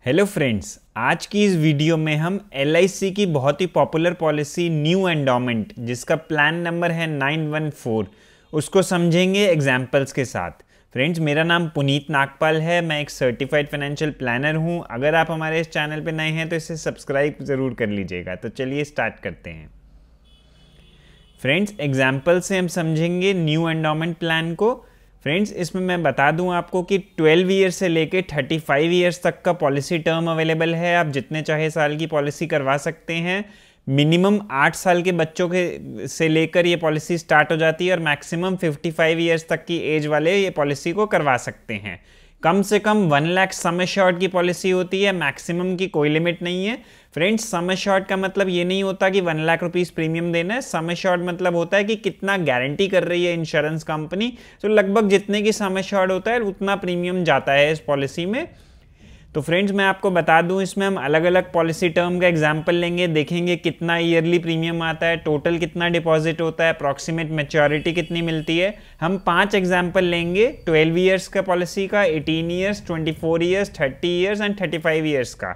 Hello friends, आज की इस वीडियो में हम LIC की बहुत ही पॉपुलर पॉलिसी न्यू एंडोमेंट जिसका प्लान नंबर है 914 उसको समझेंगे एग्जाम्पल्स के साथ। फ्रेंड्स, मेरा नाम पुनीत नागपाल है। मैं एक सर्टिफाइड फाइनेंशियल प्लानर हूं। अगर आप हमारे इस चैनल पे नए हैं तो इसे सब्सक्राइब ज़रूर कर लीजिएगा। तो चलिए स्टार्ट करते हैं। फ्रेंड्स, एग्जाम्पल से हम समझेंगे न्यू एंडोमेंट प्लान को। फ्रेंड्स, इसमें मैं बता दूं आपको कि 12 ईयर्स से लेके 35 ईयर्स तक का पॉलिसी टर्म अवेलेबल है। आप जितने चाहे साल की पॉलिसी करवा सकते हैं। मिनिमम 8 साल के बच्चों के से लेकर ये पॉलिसी स्टार्ट हो जाती है और मैक्सिमम 55 ईयर्स तक की एज वाले ये पॉलिसी को करवा सकते हैं। कम से कम 1 लाख सम एश्योर्ड की पॉलिसी होती है, मैक्सिमम की कोई लिमिट नहीं है। फ्रेंड्स, सम एश्योर्ड का मतलब ये नहीं होता कि 1 लाख रुपीस प्रीमियम देना है। सम एश्योर्ड मतलब होता है कि कितना गारंटी कर रही है इंश्योरेंस कंपनी। तो लगभग जितने की सम एश्योर्ड होता है उतना प्रीमियम जाता है इस पॉलिसी में। तो फ्रेंड्स, मैं आपको बता दूं, इसमें हम अलग अलग पॉलिसी टर्म का एग्जांपल लेंगे, देखेंगे कितना ईयरली प्रीमियम आता है, टोटल कितना डिपॉजिट होता है, अप्रॉक्सीमेट मैच्योरिटी कितनी मिलती है। हम 5 एग्जांपल लेंगे 12 ईयर्स का पॉलिसी का, 18 years, 24 years, 30 years and 35 years का।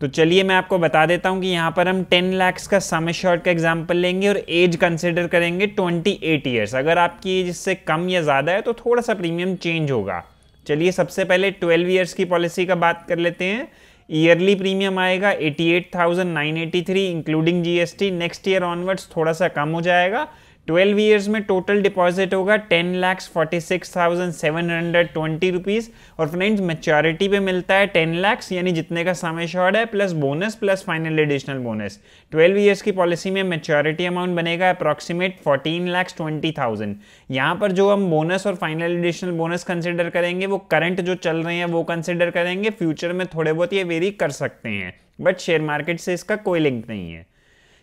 तो चलिए मैं आपको बता देता हूं कि यहाँ पर हम 10 लाख का सम एश्योर्ड का एग्जांपल लेंगे और एज कंसिडर करेंगे 28 ईयर्स। अगर आपकी एज इससे कम या ज़्यादा है तो थोड़ा सा प्रीमियम चेंज होगा। चलिए सबसे पहले 12 ईयर्स की पॉलिसी का बात कर लेते हैं। ईयरली प्रीमियम आएगा 88,983 including GST। Next year onwards थोड़ा सा कम हो जाएगा। 12 ईयर्स में टोटल डिपॉजिट होगा 10,46,720 रुपीज़ और फ्रेंड्स मैच्योरिटी पे मिलता है 10 लाख, यानी जितने का सम एश्योर्ड है plus bonus plus final additional bonus. 12 years की पॉलिसी में मैच्योरिटी अमाउंट बनेगा अप्रॉक्सीमेट 14,20,000। यहाँ पर जो हम बोनस और फाइनल एडिशनल बोनस कंसिडर करेंगे वो करंट जो चल रहे हैं वो कंसिडर करेंगे। फ्यूचर में थोड़े बहुत ये वेरी कर सकते हैं, बट शेयर मार्केट से इसका कोई लिंक नहीं है।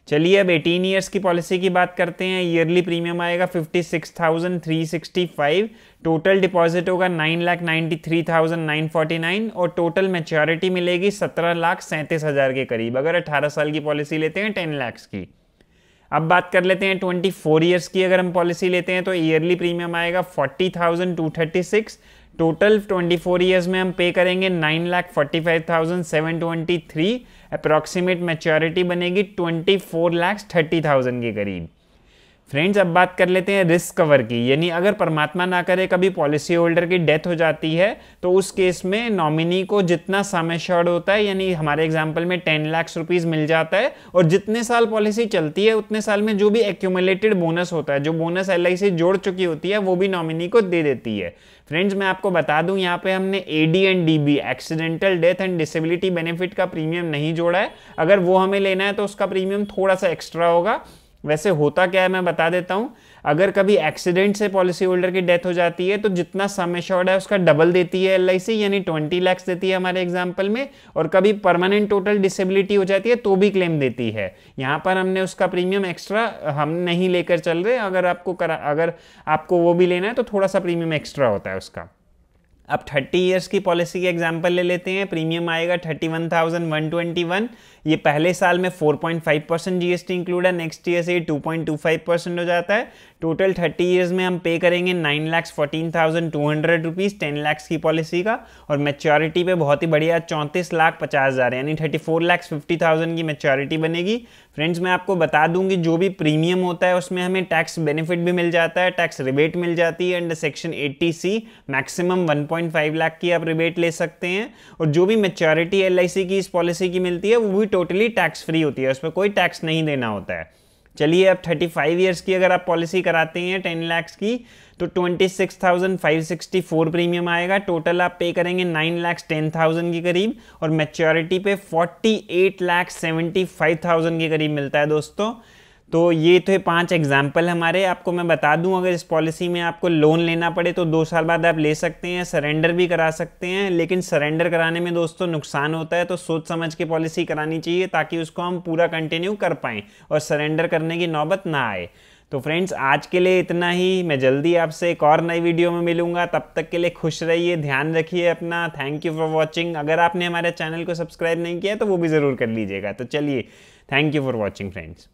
चलिए अब 18 ईयर्स की पॉलिसी की बात करते हैं। ईयरली प्रीमियम आएगा 56,365, टोटल डिपॉजिट होगा 9,93,949 और टोटल मैच्योरिटी मिलेगी 17,37,000 के करीब, अगर 18 साल की पॉलिसी लेते हैं 10 लाख की। अब बात कर लेते हैं 24 ईयर्स की। अगर हम पॉलिसी लेते हैं तो ईयरली प्रीमियम आएगा 40,236, टोटल 24 ईयर्स में हम पे करेंगे 9,45,723। अप्रॉक्सीमेट मैच्योरिटी बनेगी 24,30,000 के करीब। फ्रेंड्स, अब बात कर लेते हैं रिस्क कवर की, यानी अगर परमात्मा ना करे कभी पॉलिसी होल्डर की डेथ हो जाती है तो उस केस में नॉमिनी को जितना सम एश्योर्ड होता है, यानी हमारे एग्जांपल में 10 लाख रुपीस मिल जाता है और जितने साल पॉलिसी चलती है उतने साल में जो भी एक्यूमुलेटेड बोनस होता है, जो बोनस LIC जोड़ चुकी होती है, वो भी नॉमिनी को दे देती है। फ्रेंड्स, मैं आपको बता दूं, यहाँ पे हमने AD and DB accidental death and disability benefit का प्रीमियम नहीं जोड़ा है। अगर वो हमें लेना है तो उसका प्रीमियम थोड़ा सा एक्स्ट्रा होगा। वैसे होता क्या है मैं बता देता हूं। अगर कभी एक्सीडेंट से पॉलिसी होल्डर की डेथ हो जाती है तो जितना सम एश्योर्ड है उसका डबल देती है LIC, यानी 20 लाख देती है हमारे एग्जांपल में। और कभी परमानेंट टोटल डिसेबिलिटी हो जाती है तो भी क्लेम देती है। यहाँ पर हमने उसका प्रीमियम एक्स्ट्रा हम नहीं लेकर चल रहे। अगर आपको वो भी लेना है तो थोड़ा सा प्रीमियम एक्स्ट्रा होता है उसका। अब 30 ईयर्स की पॉलिसी के एग्जांपल ले लेते हैं। प्रीमियम आएगा 31,121। ये पहले साल में 4.5% GST इंक्लूड है, नेक्स्ट ईयर से 2.25% हो जाता है। टोटल 30 ईयर्स में हम पे करेंगे 9,14,200 रुपीज़ 10 लाख की पॉलिसी का और मैच्योरिटी पे बहुत ही बढ़िया 34,50,000 यानी 34,50,000 की मैच्योरिटी बनेगी। फ्रेंड्स, मैं आपको बता दूंगी जो भी प्रीमियम होता है उसमें हमें टैक्स बेनिफिट भी मिल जाता है, टैक्स रिबेट मिल जाती है under section 80C। Maximum 1.5 lakh की आप रिबेट ले सकते हैं और जो भी मैच्योरिटी LIC की इस पॉलिसी की मिलती है वो भी टोटली टैक्स फ्री होती है, उस पर कोई टैक्स नहीं देना होता है। चलिए अब 35 ईयर्स की अगर आप पॉलिसी कराते हैं 10 लाख की तो 26,564 प्रीमियम आएगा। टोटल आप पे करेंगे 9,10,000 के करीब और मैच्योरिटी पे 48,75,000 के करीब मिलता है दोस्तों। तो ये थे 5 एग्जाम्पल हमारे। आपको मैं बता दूं, अगर इस पॉलिसी में आपको लोन लेना पड़े तो 2 साल बाद आप ले सकते हैं, सरेंडर भी करा सकते हैं। लेकिन सरेंडर कराने में दोस्तों नुकसान होता है, तो सोच समझ के पॉलिसी करानी चाहिए ताकि उसको हम पूरा कंटिन्यू कर पाएँ और सरेंडर करने की नौबत ना आए। तो फ्रेंड्स, आज के लिए इतना ही। मैं जल्दी आपसे एक और नई वीडियो में मिलूंगा। तब तक के लिए खुश रहिए, ध्यान रखिए अपना। Thank you for watching. अगर आपने हमारे चैनल को सब्सक्राइब नहीं किया तो वो भी ज़रूर कर लीजिएगा। तो चलिए, thank you for watching friends.